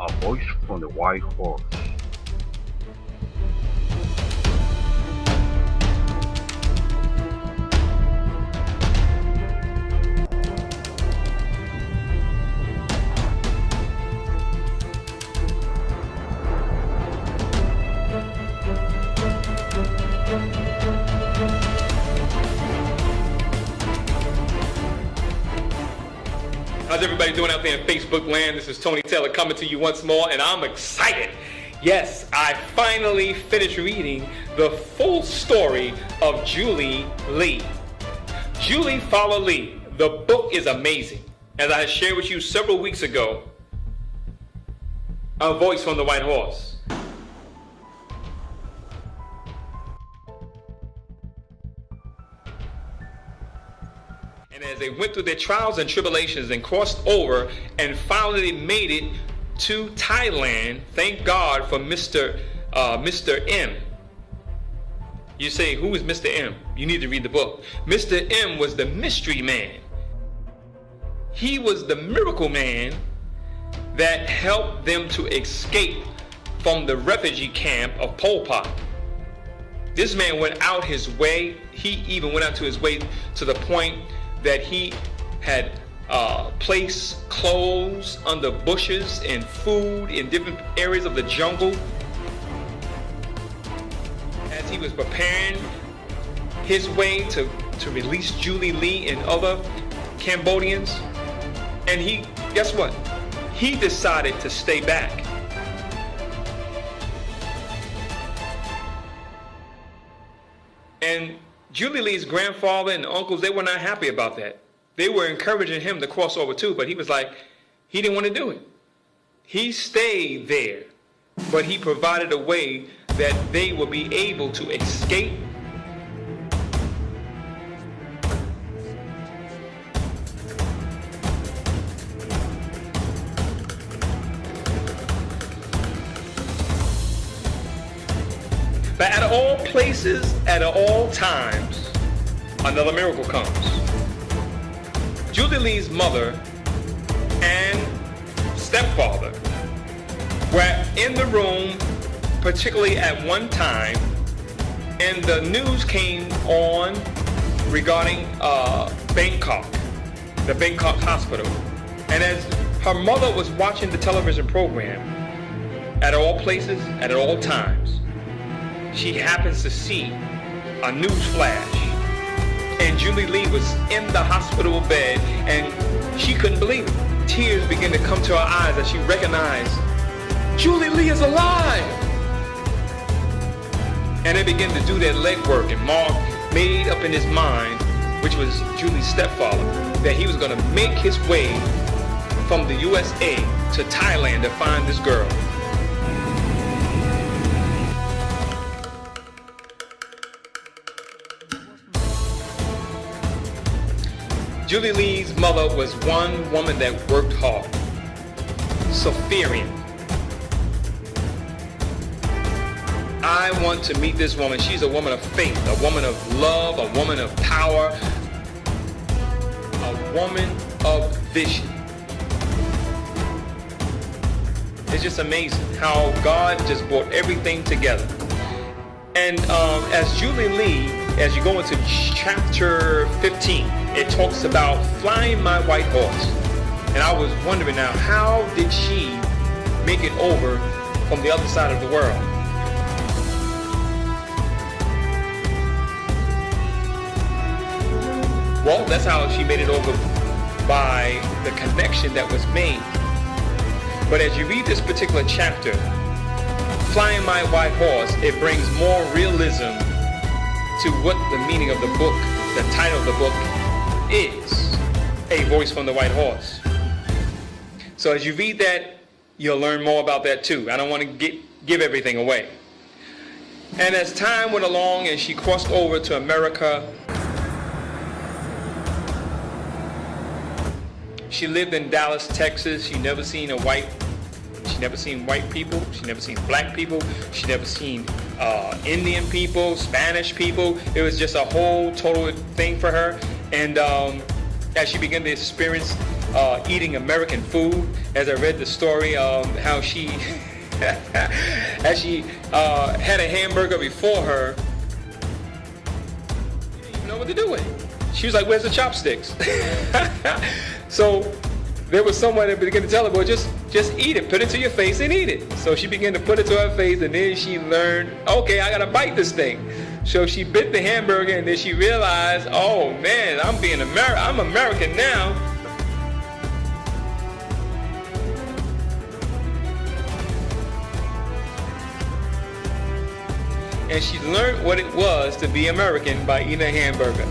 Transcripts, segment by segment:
A Voice from the White Horse. How's everybody doing out there in Facebook land? This is Tony Taylor coming to you once more, and I'm excited. Yes, I finally finished reading the full story of Julie Lee. Julie Fowler Lee. The book is amazing. As I shared with you several weeks ago, A Voice from the White Horse. And as they went through their trials and tribulations and crossed over and finally made it to Thailand, thank God for Mr. M. You say, who is Mr. M? You need to read the book. Mr. M was the mystery man. He was the miracle man that helped them to escape from the refugee camp of Pol Pot. This man went out his way. He even went out to his way to the point that he had placed clothes under bushes and food in different areas of the jungle as he was preparing his way to release Julie Lee and other Cambodians. And he, guess what? He decided to stay back. And Julie Lee's grandfather and uncles, they were not happy about that. They were encouraging him to cross over too, but he was like, he didn't want to do it. He stayed there, but he provided a way that they would be able to escape. But at all places, at all times, another miracle comes. Julie Lee's mother and stepfather were in the room, particularly at one time, and the news came on regarding Bangkok, the Bangkok hospital. And as her mother was watching the television program, at all places, at all times, she happens to see a news flash, and Julie Lee was in the hospital bed, and she couldn't believe it. Tears began to come to her eyes as she recognized Julie Lee is alive. And they began to do their legwork, and Mark made up in his mind, which was Julie's stepfather, that he was going to make his way from the USA to Thailand to find this girl. Julie Lee's mother was one woman that worked hard. Sophirian. I want to meet this woman. She's a woman of faith, a woman of love, a woman of power, a woman of vision. It's just amazing how God just brought everything together. And as Julie Lee, as you go into chapter 15, it talks about flying my white horse. And I was wondering now, how did she make it over from the other side of the world? Well, that's how she made it over, by the connection that was made. But as you read this particular chapter, Flying My White Horse, it brings more realism to what the meaning of the book, the title of the book is, A Voice from the White Horse. So as you read that, you'll learn more about that too. I don't want to give everything away. And as time went along and she crossed over to America, she lived in Dallas, Texas. She never seen white people. She never seen black people. She never seen Indian people, Spanish people. It was just a whole total thing for her. And as she began to experience eating American food. As I read the story, how she, as she had a hamburger before her, she didn't even know what to do with it. She was like, "Where's the chopsticks?" So there was someone that began to tell her, "Well, just eat it. Put it to your face and eat it." So she began to put it to her face, and then she learned, okay, I gotta bite this thing. So she bit the hamburger, and then she realized, oh man, I'm American now. And she learned what it was to be American by eating a hamburger.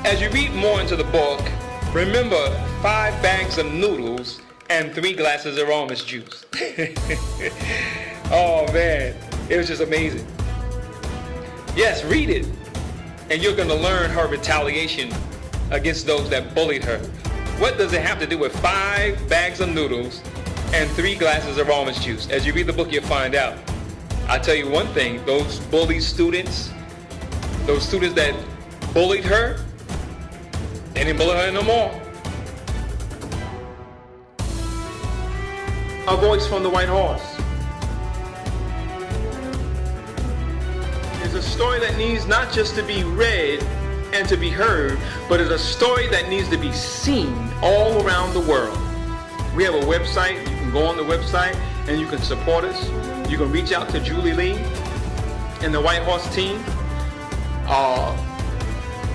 As you read more into the book, remember 5 bags of noodles and 3 glasses of orange juice. Oh man, it was just amazing. Yes, read it, and you're going to learn her retaliation against those that bullied her. What does it have to do with 5 bags of noodles and 3 glasses of orange juice? As you read the book, you'll find out. I'll tell you one thing, those bullied students, those students that bullied her, they didn't bully her no more. A voice from the White Horse. It's a story that needs not just to be read and to be heard, but it's a story that needs to be seen all around the world. We have a website. You can go on the website and you can support us. You can reach out to Julie Lee and the White Horse team.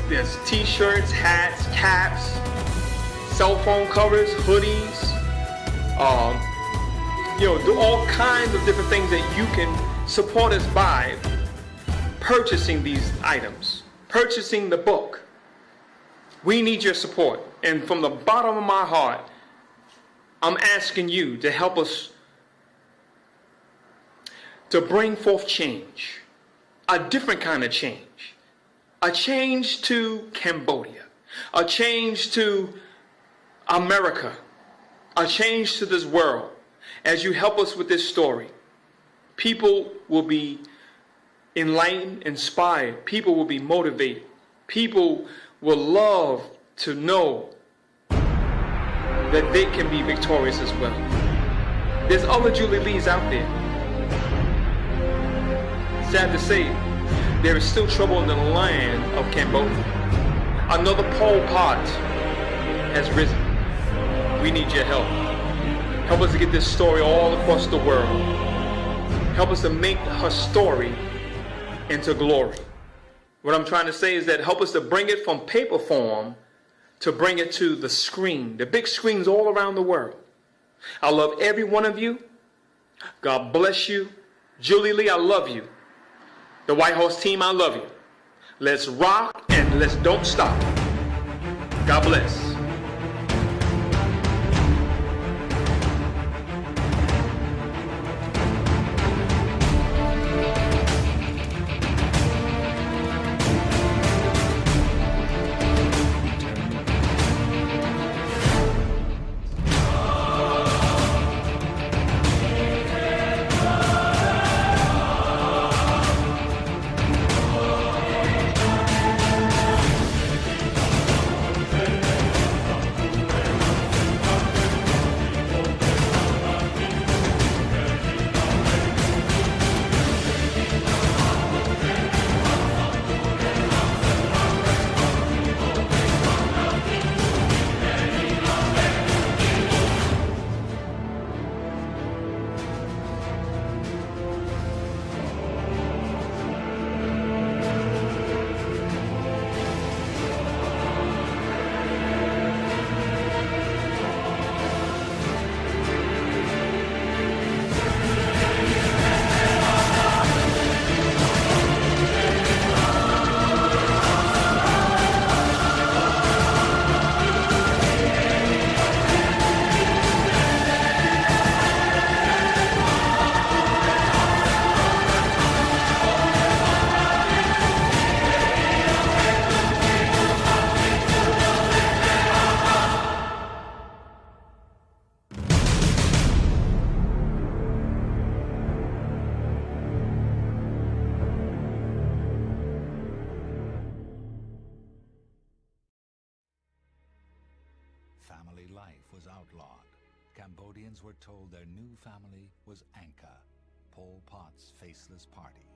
There's t-shirts, hats, caps, cell phone covers, hoodies, do all kinds of different things that you can support us by purchasing these items, purchasing the book. We need your support. And from the bottom of my heart, I'm asking you to help us to bring forth change, a different kind of change. A change to Cambodia, a change to America, a change to this world. As you help us with this story, people will be enlightened, inspired. People will be motivated. People will love to know that they can be victorious as well. There's other Julie Lees out there. Sad to say, there is still trouble in the land of Cambodia. Another Pol Pot has risen. We need your help. Help us to get this story all across the world. Help us to make her story into glory. What I'm trying to say is that help us to bring it from paper form to bring it to the screen, the big screens all around the world. I love every one of you. God bless you. Julie Lee, I love you. The White Horse team, I love you. Let's rock and let's don't stop. God bless. family life was outlawed. Cambodians were told their new family was Angkor, Pol Pot's faceless party.